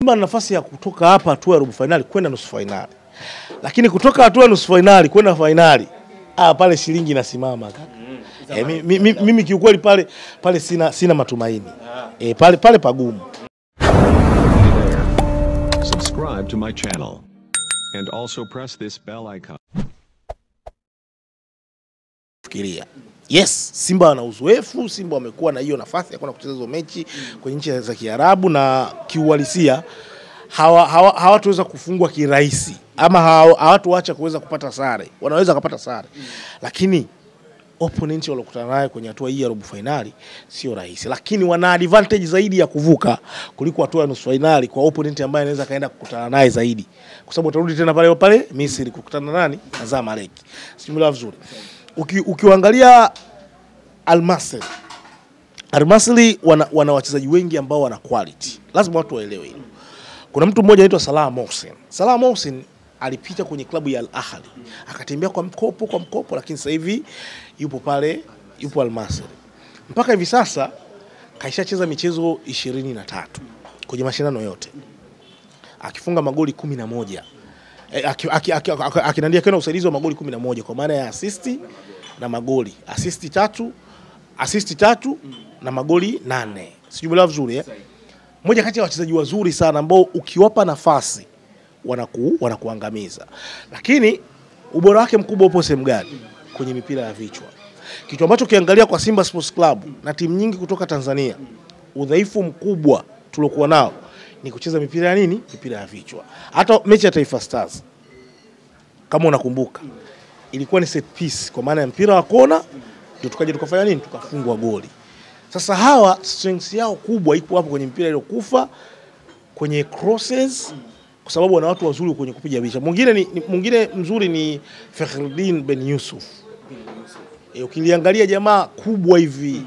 Simba ana nafasi ya kutoka hapa hatua ya robo finali kwenda nusu finali. Lakini kutoka hatua ya nusu finali kwenda finali, pale shilingi inasimama kaka. Mimi kiukweli pale sina matumaini. Pale pagumu. Subscribe to my channel and also press this bell icon. Fikiria. Yes, Simba wana uzoefu, Simba wamekuwa na hiyo nafasi ya kwenda kucheza hizo mechi kwenye nchi za Kiarabu, na kiuhalisia hawataweza kufungwa kirahisi ama hawatuacha kuweza kupata sare. Wanaweza kupata sare. Lakini opponent walokutana naye kwenye hatua hii ya robo finali sio rahisi, lakini wana advantage zaidi ya kuvuka kuliko hatua ya nusu finali kwa opponent ambaye anaweza kaenda kukutana naye zaidi, kwa sababu utarudi tena pale Misri kukutana nani na Zamalek. Simula vizuri. Ukiangalia Al-Masry wana wachezaji wengi ambao wana quality. Lazima watu waelewe hilo. Kuna mtu mmoja anaitwa Salah Mohsen. Salah Mohsen alipita kwenye klabu ya Al Ahly, akatembea kwa mkopo, lakini sasa hivi yupo Al-Masry. Mpaka hivi sasa kaishacheza michezo 23 kwenye mashindano yote, akifunga magoli 11. Akinandia kana usaidizi wa magoli 11 kwa maana ya assist na magoli. Assist 3 na magoli 8. Sijui vizuri Mmoja kati ya wachezaji wazuri sana ambao ukiwapa nafasi wanakuangamiza. Lakini ubora wake mkubwa upo sehemu gani? Kwenye mipira ya vichwa. Kitu ambacho kiangalia kwa Simba Sports Club na timu nyingi kutoka Tanzania, udhaifu mkubwa tuliokuwa nao ni kucheza mipira ya nini? Mipira ya vichwa. Hata mechi ya Taifa Stars, kama unakumbuka, ilikuwa ni set piece, kwa maana ya mpira wa kona ndio tukaje tukafanya nini? Tukafungwa goli. Sasa hawa strength yao kubwa ipo hapo kwenye mpira ile kufa, kwenye crosses, kwa sababu wana watu wazuri kwenye kupiga bicha. Mwingine mzuri ni Fakhreddin Ben Yusuf. Ukiliangalia jamaa kubwa hivi,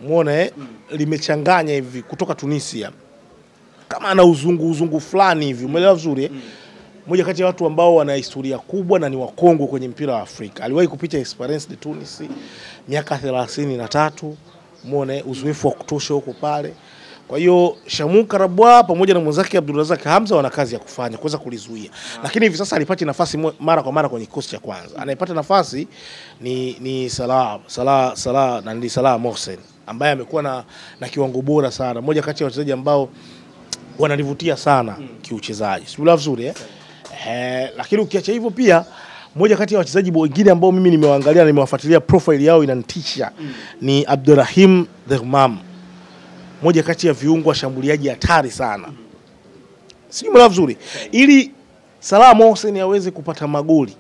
umeona limechanganya hivi kutoka Tunisia. Kama ana uzungu fulani hivi, umeelewa vizuri Mmoja kati ya watu ambao wana historia kubwa na ni wakongwe kwenye mpira wa Afrika. Aliwahi kupita Esperance de Tunis miaka 33, umeona uzoefu wa kutosha huko pale. Kwa hiyo Shamu Karabwa pamoja na mwenzake Abdulrazak Hamza wana kazi ya kufanya kuweza kulizuia. Lakini hivi sasa alipata nafasi mara kwa mara kwenye kikosi cha kwanza. Anayepata nafasi ni Salah Mohsen, ambaye amekuwa na kiwango bora sana. Mmoja kati ya wachezaji ambao wananivutia sana kiuchezaji. Sio vizuri lakini ukiacha hivyo pia mmoja kati ya wachezaji wengine ambao mimi nimewaangalia na nimewafuatilia profile yao inanitisha ni Abdurrahim Dermam. Mmoja kati ya viungo washambuliaji hatari sana. Sio vizuri. Ili Salah Mohsen aweze kupata magoli,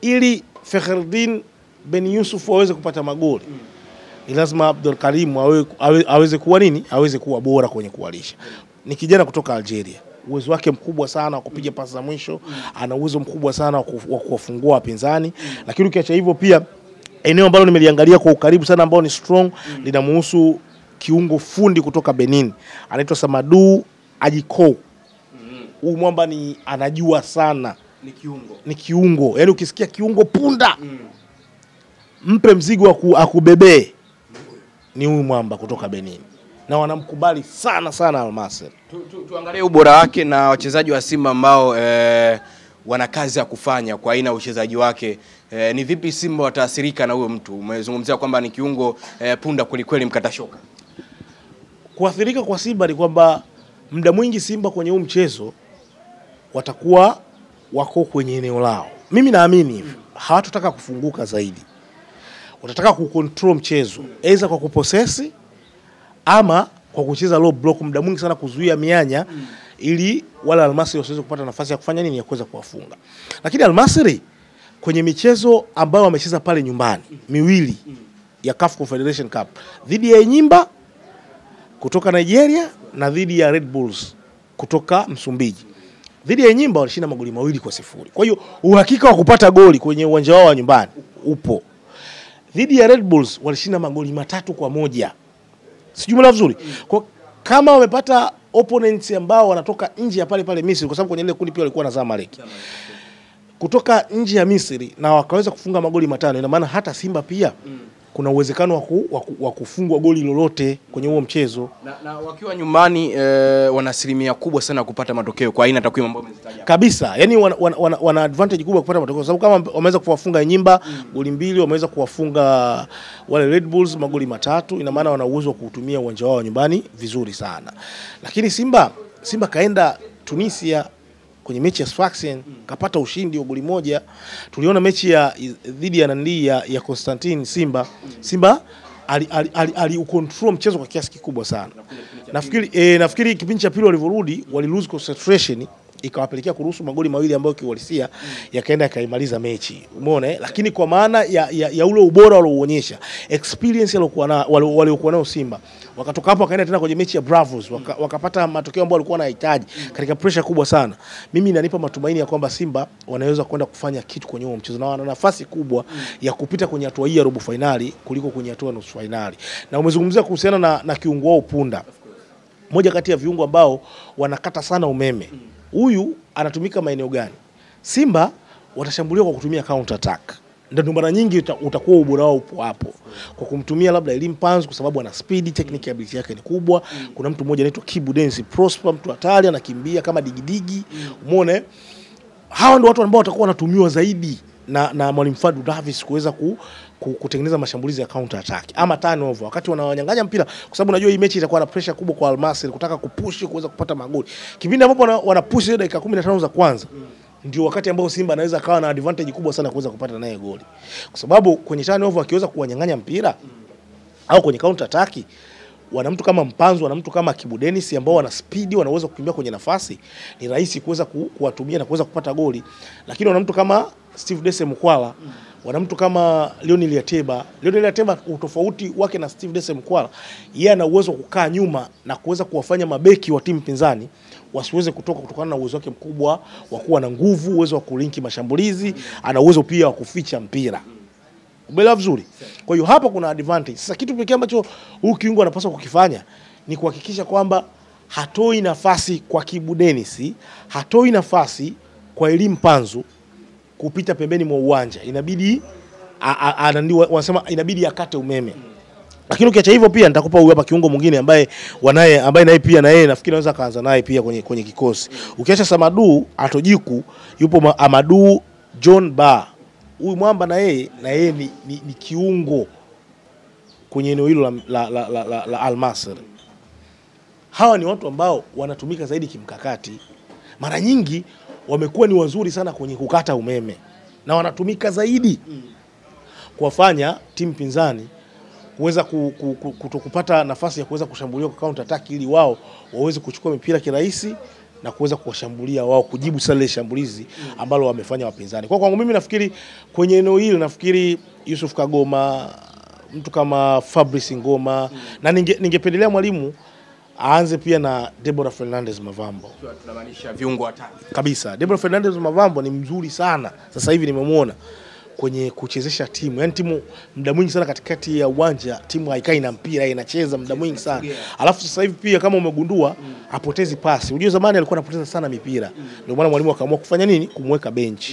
ili Fakhreddin Ben Yusuf aweze kupata magoli, ni lazima Abdul Karim aweze kuwa nini? Aweze kuwa bora kwenye kuwalisha. Ni kijana kutoka Algeria. Uwezo wake mkubwa sana wa kupiga pasi za mwisho, ana uwezo mkubwa sana wa kuwafungua wapinzani. Lakini ukiacha hivyo pia eneo ambalo nimeliangalia kwa ukaribu sana ambao ni strong linamhusu kiungo fundi kutoka Benin. Anaitwa Samadou Adjiko. Huyu mwamba anajua sana. Ni kiungo. Yaani ukisikia kiungo punda, mpe mzigo akubebee. Ni huyu mwamba kutoka Benin. Na wanamkubali sana Al-Masry. Tuangalie ubora wake na wachezaji wa Simba ambao wana kazi ya kufanya kwa aina ya uchezaji wake. Ni vipi Simba wataathirika na huyo mtu? Umezungumzia kwamba ni kiungo punda kweli mkatashoka. Kuathirika kwa Simba ni kwamba muda mwingi Simba kwenye huu mchezo watakuwa wako kwenye eneo lao. Mimi naamini hivi, hawatotaka kufunguka zaidi. Watataka kucontrol mchezo, aidha kwa kuposesi ama kwa kucheza low block muda mwingi sana, kuzuia mianya ili wala Al-Masry wasiweze kupata nafasi ya kufanya nini, ya kuweza kuwafunga. Lakini Al-Masry kwenye michezo ambayo wamecheza pale nyumbani miwili ya CAF Confederation Cup, dhidi ya Enyimba kutoka Nigeria na dhidi ya Red Bulls kutoka Msumbiji, dhidi ya Enyimba walishinda magoli 2-0. Kwa hiyo uhakika wa kupata goli kwenye uwanja wao wa nyumbani upo. Dhidi ya Red Bulls walishinda magoli 3-1. Sijui vizuri. Kwa kama wamepata opponents ambao wanatoka nje ya pale Misri, kwa sababu kwenye ile kundi pia walikuwa na Zamalek. Kutoka nje ya Misri na wakaweza kufunga magoli 5, ina maana hata Simba pia kuna uwezekano wa kufungwa goli lolote kwenye huo mchezo. Na wakiwa nyumbani wana asilimia kubwa sana kupata matokeo kwa aina takwimu ambayo umezitaja. Kabisa. Yaani wana advantage kubwa kupata matokeo sababu kama wameweza kuwafunga Nyimba goli 2, wameweza kuwafunga wale Red Bulls magoli 3, ina maana wana uwezo wa kutumia uwanja wao nyumbani vizuri sana. Lakini Simba kaenda Tunisia kwenye mechi ya Sfaxien kapata ushindi wa goli 1. Tuliona mechi ya dhidi ya Nandi ya Constantine Simba ali control mchezo kwa kiasi kikubwa sana. Nafikiri kipindi cha pili walivyorudi wali lose concentration ikawapelekea kuruhusu magoli 2 ambayo kiuhalisia yakaenda yakaimaliza mechi. Umeona lakini kwa maana ya ule ubora walioonyesha, experience waliokuwa nao Simba, wakatoka hapo wakaenda tena kwenye mechi ya Bravos wakapata matokeo ambayo walikuwa wanahitaji katika pressure kubwa sana. Mimi inanipa matumaini ya kwamba Simba wanaweza kwenda kufanya kitu kwenye huo mchezo na wana nafasi kubwa ya kupita kwenye hatua hii ya robo finali kuliko kwenye hatua nusu finali. Na umezungumzia kuhusiana na kiungo wao Punda, moja kati ya viungo ambao wanakata sana umeme. Huyu anatumika maeneo gani? Simba watashambulia kwa kutumia counter attack. Ndio mara nyingi utakuwa ubora wao upo hapo. Kwa kumtumia labda Elim Panzu kwa sababu ana speed, technical ability yake ni kubwa. Kuna mtu mmoja anaitwa Kibu Densi Prosper, mtu hatari anakimbia kama digidigi. Umeona? Hawa ndio watu ambao watakuwa wanatumiwa zaidi na Mwalimu Fadlu Davis kuweza kutengeneza mashambulizi ya counter attack ama turnover wakati wanawanyang'anya mpira, kwa sababu unajua hii mechi itakuwa na pressure kubwa kwa Al Masry kutaka kupush kuweza kupata magoli. Kipindi ambapo wanapush dakika 15 za kwanza ndio wakati ambao Simba anaweza kawa na advantage kubwa sana kuweza kupata naye goli, kwa sababu kwenye turnover akiweza kuwanyang'anya mpira au kwenye counter attack wana mtu kama Mpanzu, wana mtu kama Kibu Dennis ambao wana speed, wanaweza kukimbia kwenye nafasi, ni rahisi kuweza kuwatumia na kuweza kupata goli. Lakini wana mtu kama Steve Dese Mkwala, wana mtu kama Lionel Ateba. Lionel Ateba utofauti wake na Steve Dese Mkwala, yeye ana uwezo kukaa nyuma na kuweza kuwafanya mabeki wa timu pinzani wasiweze kutoka kutokana na uwezo wake mkubwa wa kuwa na nguvu, uwezo wa kulinki mashambulizi, ana uwezo pia wa kuficha mpira. Umeelewa vizuri? Kwa hiyo hapa kuna advantage. Sasa kitu pekee ambacho huyu kiungo anapaswa kukifanya ni kuhakikisha kwamba hatoi nafasi kwa Kibu Dennis, hatoi nafasi kwa Elim Panzu kupita pembeni mwa uwanja. Inabidi wanasema inabidi akate umeme. Lakini ukiacha hivyo pia nitakupa huyu hapa kiungo mwingine ambaye naye pia na yeye nafikiri anaweza kaanza naye pia kwenye kikosi. Ukiacha Samadu Atojiku, yupo Amadu John Ba. Huyu mwamba na yeye ni kiungo kwenye eneo hilo la Al Masry. Hawa ni watu ambao wanatumika zaidi kimkakati. Mara nyingi wamekuwa ni wazuri sana kwenye kukata umeme na wanatumika zaidi kuwafanya timu pinzani kuweza kutokupata nafasi ya kuweza kushambulia kwa counter attack ili wao waweze kuchukua mipira kirahisi na kuweza kuwashambulia wao, kujibu sale shambulizi ambalo wamefanya wapinzani. Kwa kwangu mimi nafikiri kwenye eneo hili nafikiri Yusuf Kagoma, mtu kama Fabrice Ngoma, na ningependelea mwalimu aanze pia na Deborah Fernandez Mavambo. Tunamaanisha viungo hatari. Kabisa. Deborah Fernandez Mavambo ni mzuri sana. Sasa hivi nimemuona kwenye kuchezesha timu. Yaani timu muda mwingi sana katikati ya uwanja, timu haikai na mpira, inacheza muda mwingi sana. Alafu sasa hivi pia kama umegundua hapotezi pasi. Unajua zamani alikuwa anapoteza sana mipira. Ndio maana mwalimu akaamua kufanya nini? Kumweka bench.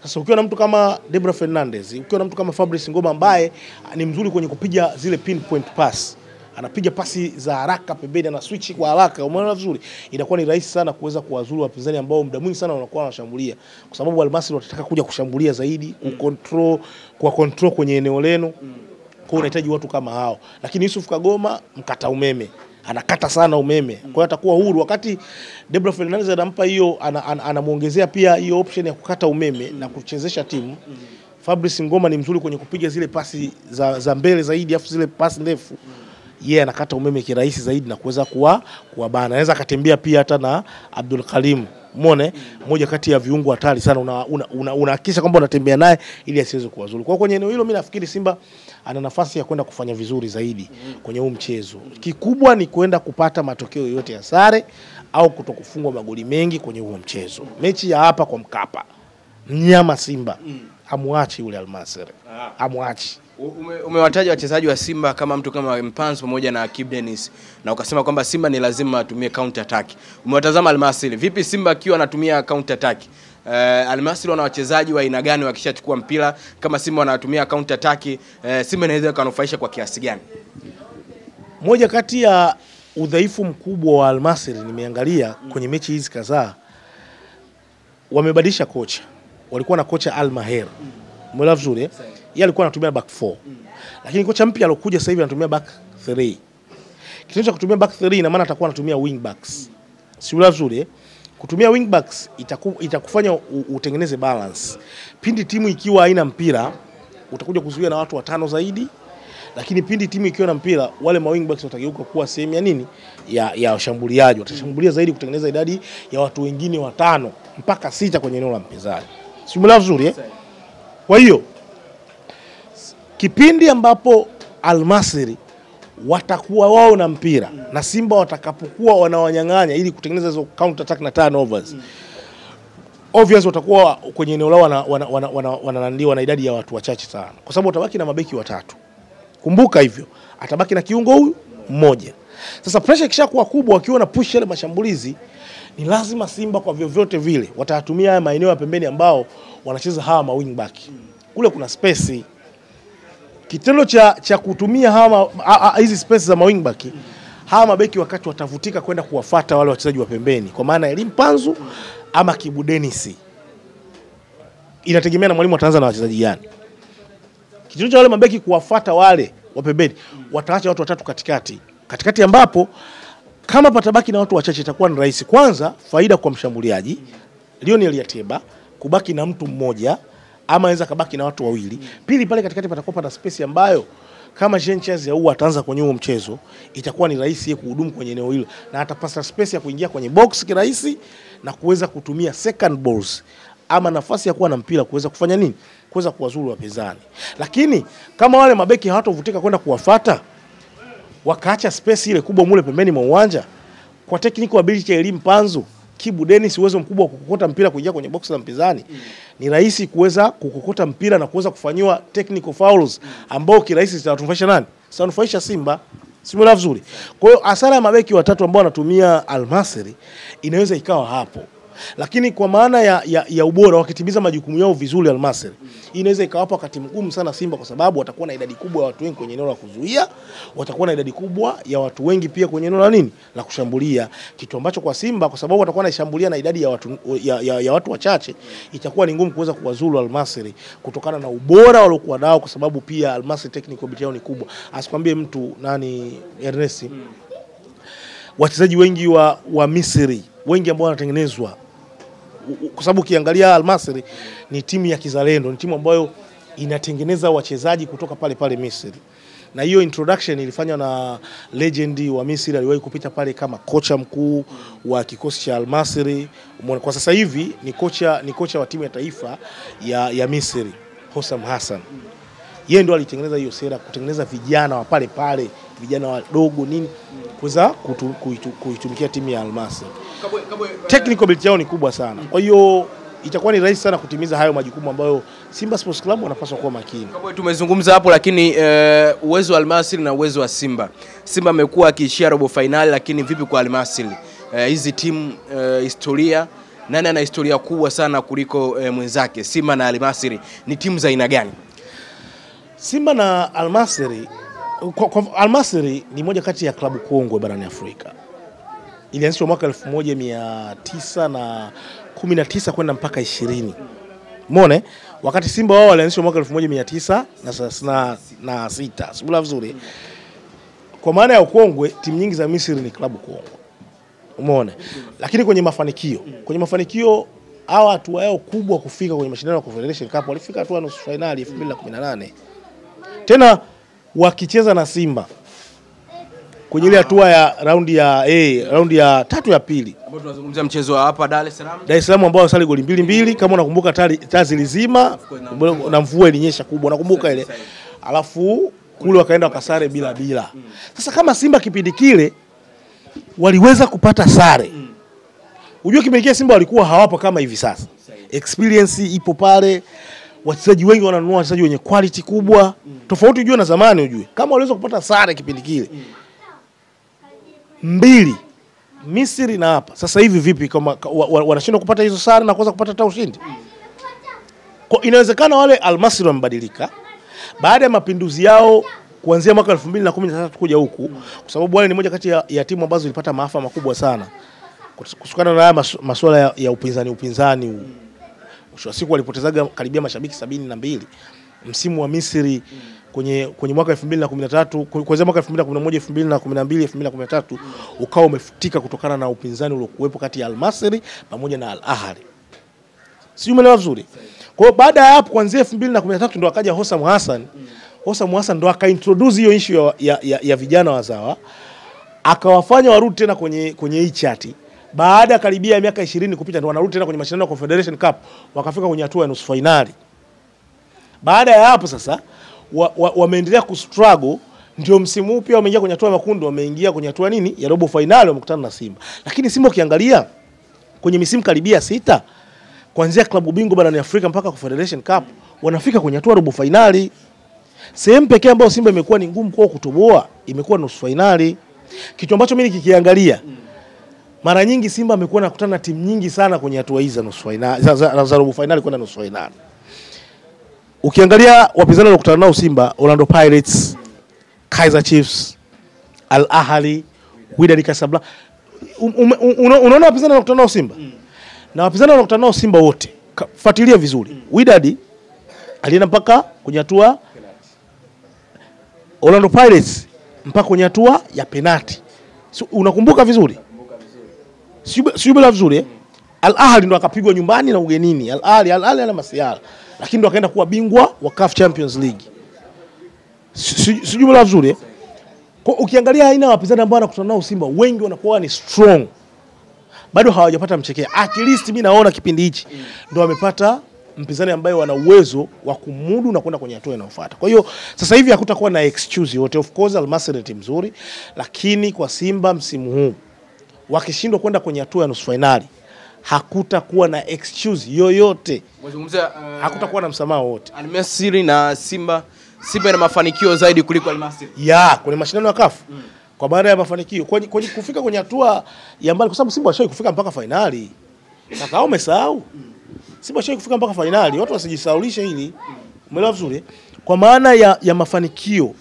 Sasa ukiwa na mtu kama Deborah Fernandez, ukiwa na mtu kama Fabrice Ngoma ambaye ni mzuri kwenye kupiga zile pinpoint pass, anapiga pasi za haraka pembeni na switch kwa haraka, umeona vizuri, inakuwa ni rahisi sana kuweza kuwazuru wapinzani ambao muda mwingi sana wanakuwa wanashambulia, kwa sababu Al Masry watataka kuja kushambulia zaidi, control kwenye eneo leno. Kwa unahitaji watu kama hao. Lakini Yusuf Kagoma mkata umeme, anakata sana umeme. Kwa hiyo atakuwa huru, wakati Deborah Fernandez anampa hiyo, anamuongezea pia hiyo option ya kukata umeme na kuchezesha timu. Fabrice Ngoma ni mzuri kwenye kupiga zile pasi za mbele zaidi, afu zile pasi ndefu anakata umeme kirahisi zaidi na kuweza kuwabana. Anaweza akatembea pia hata na Abdul Karim. Umeona, moja kati ya viungo hatari sana, unahakikisha kwamba unatembea naye ili asiweze kuwazuru. Kwa kwenye eneo hilo mimi nafikiri Simba ana nafasi ya kwenda kufanya vizuri zaidi kwenye huu mchezo. Kikubwa ni kwenda kupata matokeo yote ya sare au kutokufungwa magoli mengi kwenye huu mchezo. Mechi ya hapa kwa Mkapa, mnyama Simba amwachi yule Al Masry. Amwachi. Umewataja wachezaji wa Simba kama mtu kama Mpanzu pamoja na Kibu Dennis, na ukasema kwamba Simba ni lazima atumie counter attack. Umewatazama Al Masry. Vipi Simba akiwa anatumia counter attack? Al-Masry wana wachezaji wa aina gani wakishachukua mpira? Kama Simba wanatumia counter attack, Simba inaweza kunufaisha kwa kiasi gani? Moja kati ya udhaifu mkubwa wa Al-Masry nimeangalia kwenye mechi hizi kadhaa, wamebadilisha kocha. Walikuwa na kocha Al-Maher. Umeelewa vizuri? Yeye alikuwa anatumia back 4. Lakini kocha mpya alokuja sasa hivi anatumia back 3. Kitendo cha kutumia back 3 ina maana atakuwa anatumia wing backs. Si umeelewa vizuri? Kutumia wing backs itakufanya utengeneze balance. Pindi timu ikiwa haina mpira, utakuja kuzuia na watu watano zaidi. Lakini pindi timu ikiwa na mpira, wale ma wing backs watageuka kuwa sehemu ya nini? Ya washambuliaji. Watashambulia zaidi kutengeneza idadi ya watu wengine 5 mpaka 6 kwenye eneo la mpinzani. Si umeelewa vizuri? Kwa hiyo kipindi ambapo Al-Masry watakuwa wao na mpira na Simba watakapokuwa wanawanyang'anya ili kutengeneza hizo counter attack na turnovers, obvious watakuwa kwenye eneo lao wananandiwa na idadi ya watu wachache sana, kwa sababu watabaki na mabeki watatu. Kumbuka hivyo, atabaki na kiungo huyu mmoja. Sasa pressure ikishakuwa kubwa, wakiwa na push ile mashambulizi, ni lazima Simba kwa vyovyote vile watatumia haya maeneo ya pembeni ambao wanacheza hawa ma wing back. Kule kuna space. Kitendo cha kutumia hizi space za ma wing back, hawa mabeki wakati watavutika kwenda kuwafuata wale wachezaji wa pembeni, kwa maana Elim Panzu ama Kibu Dennis, inategemea na mwalimu ataanza na wachezaji gani. Kitendo cha wale mabeki kuwafuata wale wa pembeni, wataacha watu watatu katikati ambapo kama patabaki na watu wachache itakuwa ni rahisi. Kwanza faida kwa mshambuliaji Lionel Yateba kubaki na mtu mmoja, ama anaweza kabaki na watu wawili. Pili, pale katikati patakuwa pana space ambayo kama Jean Charles au ataanza kwenye huo mchezo, itakuwa ni rahisi yeye kuhudumu kwenye eneo hilo, na atapata space ya kuingia kwenye box kirahisi na kuweza kutumia second balls ama nafasi ya kuwa na mpira kuweza kufanya nini? Kuweza kuwazuru wapinzani. Lakini kama wale mabeki hawatovutika kwenda kuwafuata, wakaacha space ile kubwa mule pembeni mwa uwanja, kwa technical ability ya Elim Panzu, Kibu Dennis uwezo mkubwa wa kukokota mpira kuingia kwenye box la mpinzani, ni rahisi kuweza kukokota mpira na kuweza kufanywa technical fouls ambao kirahisi zitatufaisha nani? Zitanufaisha Simba. Simba vizuri. Kwa hiyo hasara ya mabeki watatu ambao wanatumia Al-Masry inaweza ikawa hapo. Lakini kwa maana ya ubora wakitimiza majukumu yao vizuri Al-Masry, inaweza ikawapa wakati mgumu sana Simba, kwa sababu watakuwa na idadi kubwa ya watu wengi kwenye eneo la kuzuia, watakuwa na idadi kubwa ya watu wengi pia kwenye eneo la nini? La kushambulia. Kitu ambacho kwa Simba, kwa sababu watakuwa wanashambulia na idadi ya watu wachache, itakuwa ni ngumu kuweza kuwazuru Al-Masry kutokana na ubora waliokuwa nao, kwa sababu pia Al-Masry technical ability yao ni kubwa. Asikwambie mtu nani Ernest, wachezaji wengi wa Misri wengi ambao wanatengenezwa, kwa sababu ukiangalia Al-Masry ni timu ya kizalendo, ni timu ambayo inatengeneza wachezaji kutoka pale Misri. Na hiyo introduction ilifanywa na legend wa Misri, aliwahi kupita pale kama kocha mkuu wa kikosi cha Al-Masry. Kwa sasa hivi ni kocha wa timu ya taifa ya Misri, Hossam Hassan. Yeye ndo alitengeneza hiyo sera, kutengeneza vijana wa pale, vijana wadogo nini, kuweza kuitumikia timu ya Al-Masry. Technical ability yao ni kubwa sana. Kwa hiyo itakuwa ni rahisi sana kutimiza hayo majukumu ambayo Simba Sports Club wanapaswa kuwa makini. Kama tumezungumza hapo, lakini uwezo wa Al-Masry na uwezo wa Simba. Simba amekuwa akiishia robo finali, lakini vipi kwa Al-Masry? Hizi timu historia, nani ana historia kubwa sana kuliko mwenzake? Simba na Al-Masry ni timu za aina gani? Simba na Al-Masry, Al-Masry ni moja kati ya klabu kongwe barani Afrika. Ilianzishwa mwaka 1919 kwenda mpaka 20. Umeona? Wakati Simba wao walianzishwa mwaka 1936. Sibula vizuri. Kwa maana ya ukongwe, timu nyingi za Misri ni klabu kongwe. Umeona? Lakini kwenye mafanikio hawa hatua yao kubwa kufika kwenye mashindano ya Confederation Cup, walifika hatua nusu finali 2018. Tena wakicheza na Simba kwenye ile hatua ya raundi ya tatu ya pili. Hapo tunazungumzia mchezo wa hapa Dar es Salaam. Dar es Salaam ambao wasali goli 2-2, kama unakumbuka taa zilizima na mvua ilinyesha kubwa, unakumbuka ile. Alafu kule wakaenda wakasare bila. Sasa kama Simba kipindi kile waliweza kupata sare. Unajua kipindi kile Simba walikuwa hawapo kama hivi sasa. Experience ipo pale. Wachezaji wengi wananunua wachezaji wenye quality kubwa. Tofauti ujue na zamani ujue. Kama waliweza kupata sare kipindi kile 2 Misri na hapa sasa hivi vipi kama wanashindwa kupata hizo sare na kuweza kupata hata ushindi? Kwa inawezekana wale Al Masry wamebadilika baada ya mapinduzi yao kuanzia mwaka 2013 kuja huku, kwa sababu wale ni moja kati ya timu ambazo zilipata maafa makubwa sana kutokana na haya masuala ya upinzani. Mwisho wa siku walipotezaga karibia mashabiki 72 msimu wa Misri kwenye mwaka 2013, kuanzia mwaka 2011, 2012, 2013 ukao umefutika kutokana na upinzani uliokuwepo kati ya Al Masry pamoja na Al Ahly. Sio, umeelewa vizuri? Kwa hiyo baada ya hapo kuanzia 2013 ndo akaja Hossam Hassan. Hossam Hassan ndo akaintroduce hiyo issue ya vijana wazawa, akawafanya warudi tena kwenye hii chati. Baada karibia miaka 20 kupita ndo wanarudi tena kwenye mashindano ya Confederation Cup, wakafika kwenye hatua ya nusu finali. Baada ya hapo sasa wameendelea kustruggle, ndio msimu huu pia wameingia kwenye hatua ya makundi, wameingia kwenye hatua nini ya robo finali, wamekutana na Simba. Lakini Simba ukiangalia kwenye misimu karibia 6 kuanzia klabu bingwa barani Afrika mpaka Confederation Cup wanafika kwenye hatua robo finali. Sehemu pekee ambayo Simba imekuwa ni ngumu kwa kutoboa imekuwa nusu finali. Kitu ambacho mimi nikikiangalia mara nyingi Simba amekuwa anakutana na timu nyingi sana kwenye hatua hizo za nusu finali, za robo finali kwenda nusu finali. Ukiangalia wapinzani waliokutana nao Simba, Orlando Pirates, Kaizer Chiefs, Al Ahly, Wydad Casablanca. Unaona wapinzani waliokutana nao Simba? Na wapinzani waliokutana nao Simba wote, fuatilia vizuri. Wydad alienda mpaka kwenye hatua, Orlando Pirates mpaka kwenye hatua ya penalti. Unakumbuka vizuri? Sio bila vizuri. Al Ahly ndo akapigwa nyumbani na ugenini. Al Ahly ana masiala, lakini ndo akaenda kuwa bingwa wa CAF Champions League. Sio bila vizuri. Kwa ukiangalia aina ya wapinzani ambao wanakutana nao Simba, wengi wanakuwa ni strong. Bado hawajapata mchekea. At least mimi naona kipindi hichi ndo wamepata mpinzani ambaye wana uwezo wa kumudu na kwenda kwenye hatua inayofuata. Kwa hiyo sasa hivi hakutakuwa na excuse yote. Of course Al Masry ni timu nzuri, lakini kwa Simba msimu huu wakishindwa kwenda kwenye hatua ya nusu finali, hakutakuwa na excuse yoyote. Hakutakuwa na msamaha wote. Al Masry na Simba ina mafanikio zaidi kuliko Al Masry. Kwenye mashindano ya CAF. Kwa baada ya mafanikio kwenye kufika kwenye hatua ya mbali, kwa sababu Simba washawahi kufika mpaka finali. Sasa hao umesahau. Simba washawahi kufika mpaka finali, watu wasijisaulishe hili. Umeelewa vizuri? Kwa maana ya mafanikio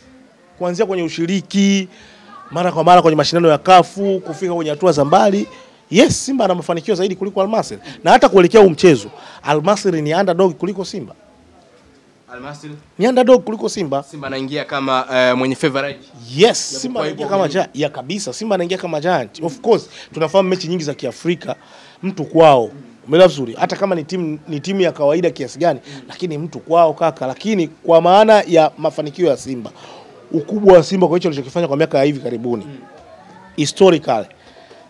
kuanzia kwenye ushiriki mara kwa mara kwenye mashindano ya CAF, kufika kwenye hatua za mbali, yes, Simba ana mafanikio zaidi kuliko Al Masry. Na hata kuelekea huu mchezo, Al Masry ni underdog kuliko Simba. Al Masry ni underdog kuliko Simba. Simba anaingia kama mwenye favorite. Yes, Simba anaingia kama ya kabisa. Simba anaingia kama giant. Of course, tunafahamu mechi nyingi za Kiafrika mtu kwao. Umeelewa vizuri? Hata kama ni timu ya kawaida kiasi gani, lakini mtu kwao kaka. Lakini kwa maana ya mafanikio ya Simba, ukubwa wa Simba kwa hicho alichokifanya kwa miaka ya hivi karibuni, historically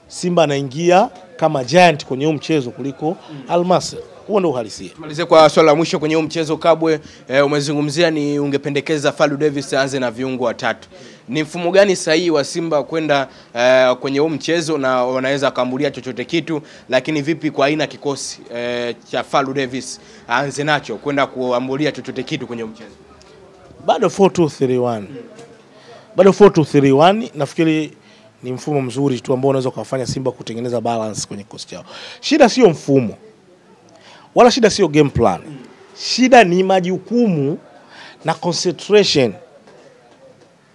Simba anaingia kama giant kwenye huu mchezo kuliko Al Masry. Huo ndio uhalisia. Tumalizie kwa swala la mwisho kwenye huu mchezo Kabwe, umezungumzia ni ungependekeza Fadlu Davis aanze na viungo watatu. Ni mfumo gani sahihi wa Simba kwenda kwenye huu mchezo na wanaweza kuambulia chochote kitu, lakini vipi kwa aina kikosi cha Fadlu Davis aanze nacho kwenda kuambulia chochote kitu kwenye huu mchezo? Bado 4-2-3-1. Bado 4-2-3-1 nafikiri ni mfumo mzuri tu ambao unaweza kufanya Simba kutengeneza balance kwenye kikosi chao. Shida sio mfumo, wala shida sio game plan. Shida ni majukumu na concentration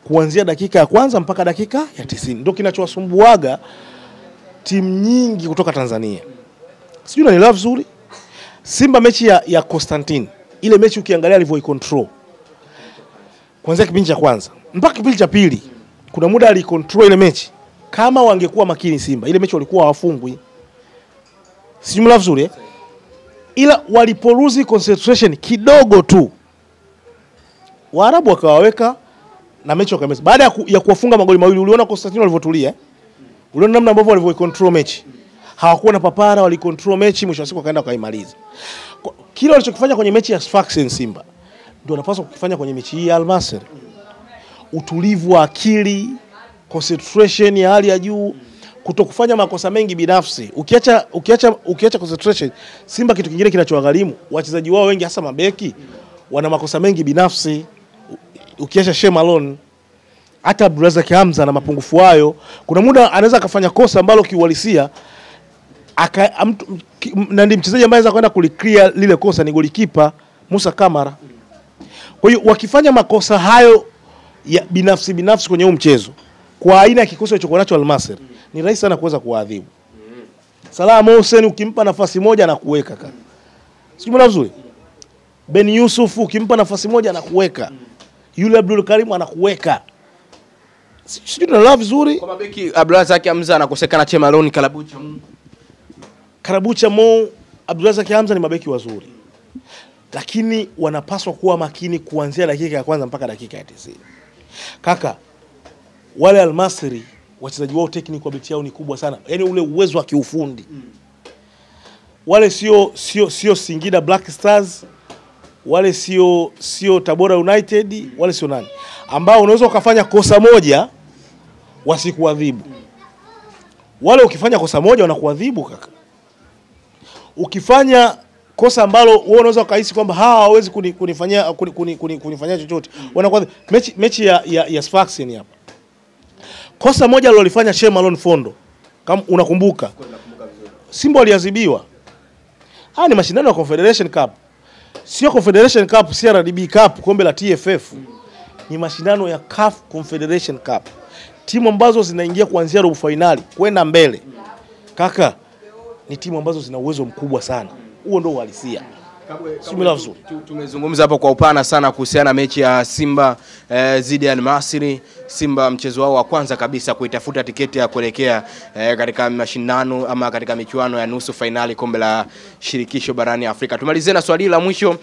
kuanzia dakika ya kwanza mpaka dakika ya 90. Ndio kinachowasumbuaga timu nyingi kutoka Tanzania. Sijui unanielewa vizuri? Simba mechi ya Constantine, ile mechi ukiangalia alivyoicontrol kuanzia kipindi cha kwanza mpaka kipindi cha pili, kuna muda alicontrol ile mechi. Kama wangekuwa makini Simba, ile mechi walikuwa hawafungwi. Sijui mla vizuri ila waliporuzi concentration kidogo tu, Waarabu wakawaweka na mechi wakameza. Baada ya kuwafunga magoli mawili, uliona Constantino walivyotulia, uliona namna ambavyo walivyocontrol mechi. Hawakuwa na papara, walicontrol mechi, mwisho wa siku wakaenda wakaimaliza. Kile walichokifanya kwenye mechi ya Sfaxien Simba ndio wanapaswa kukifanya kwenye mechi hii ya Al Masry. Utulivu wa akili, concentration ya hali ya juu, kutokufanya makosa mengi binafsi. Ukiacha concentration, Simba kitu kingine kinachowagharimu, wachezaji wao wengi hasa mabeki wana makosa mengi binafsi. Ukiacha Shemalon, hata Abdulrazak Hamza na mapungufu hayo, kuna muda anaweza akafanya kosa ambalo kiuhalisia na ndiye mchezaji ambaye anaweza kwenda kuliclear lile kosa ni golikipa Musa Kamara. Kwa hiyo wakifanya makosa hayo ya binafsi kwenye huu mchezo, kwa aina ya kikosi alichokuwa nacho Al-Masry, ni rahisi sana kuweza kuadhibu. Salah Mohsen ukimpa nafasi moja anakuweka kaka. Sio vizuri. Ben Yusuf ukimpa nafasi moja anakuweka. Yule Abdul Karim anakuweka. Sio tunaelewa vizuri. Kwa mabeki Abdulrazak Hamza anakosekana Chemalon Karabucha Mo, Abdulrazak Hamza ni mabeki wazuri. Lakini wanapaswa kuwa makini kuanzia dakika ya kwanza mpaka dakika ya 90. Kaka, wale Al-Masry wachezaji wao technical ability yao ni kubwa sana. Yaani ule uwezo wa kiufundi. Wale sio Singida Black Stars, wale sio Tabora United, wale sio nani. Ambao unaweza ukafanya kosa moja wasikuadhibu. Wale ukifanya kosa moja wanakuadhibu kaka. Ukifanya kosa ambalo wewe unaweza kuhisi kwamba hawawezi kunifanyia chochote, wanakuadhibu. Mechi ya Sfaxien hapa. Kosa moja alilofanya Sheikh Malone Fondo, kama unakumbuka, Simba aliadhibiwa. Ni mashindano ya Confederation Cup. Sio Confederation Cup, CRDB Cup, kombe la TFF. Ni mashindano ya CAF Confederation Cup. Timu ambazo zinaingia kuanzia robo finali kwenda mbele. Kaka, ni timu ambazo zina uwezo mkubwa sana. Huo ndio uhalisia. Tumezungumza hapo kwa upana sana kuhusiana na mechi ya Simba dhidi ya Al-Masry. Simba mchezo wao wa kwanza kabisa kuitafuta tiketi ya kuelekea katika mashindano ama katika michuano ya nusu finali kombe la shirikisho barani Afrika. Tumalizie na swali la mwisho,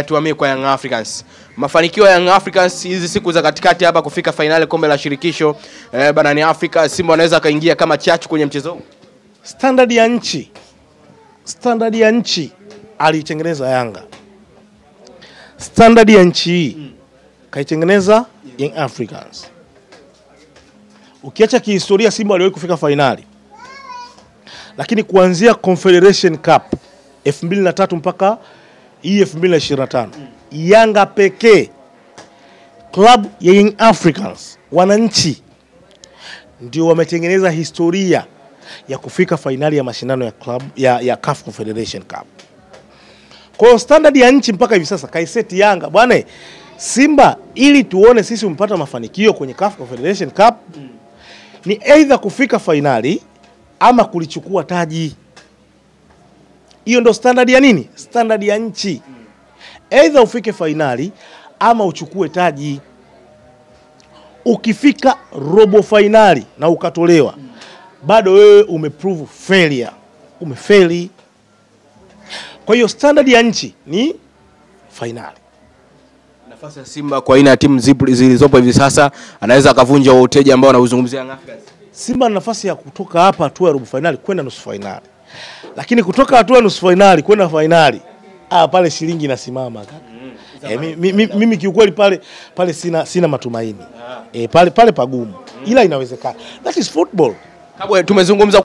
tuhamie kwa Young Africans. Mafanikio ya Young Africans hizi siku za katikati hapa kufika finali kombe la shirikisho barani Afrika, Simba wanaweza kaingia kama chachu kwenye mchezo. Standard ya nchi alitengeneza Yanga. Standard ya nchi hii kaitengeneza Young Africans. Ukiacha kihistoria Simba waliwahi kufika finali. Lakini kuanzia Confederation Cup 2003 mpaka hii 2025, Yanga pekee, club ya Young Africans, wananchi, ndio wametengeneza historia ya kufika finali ya mashindano ya club ya CAF Confederation Cup. Kwa standard ya nchi mpaka hivi sasa kaiseti Yanga. Bwana, Simba ili tuone sisi umpata mafanikio kwenye CAF Confederation Cup ni either kufika finali ama kulichukua taji. Hiyo ndo standard ya nini? Standard ya nchi. Either ufike finali ama uchukue taji. Ukifika robo finali na ukatolewa, bado wewe umeprove failure. Umefeli. Kwa hiyo standard ya nchi ni finali. Nafasi ya Simba kwa aina ya timu zilizopo hivi sasa, anaweza akavunja uteja ambao anauzungumzia Young Africans. Simba ana nafasi ya kutoka hapa hatua ya robo finali kwenda nusu finali. Lakini kutoka hatua ya nusu finali kwenda finali, pale shilingi inasimama kaka. Mimi kiukweli pale sina matumaini. Pale pagumu. Ila inawezekana. That is football. Kabla tumezungumza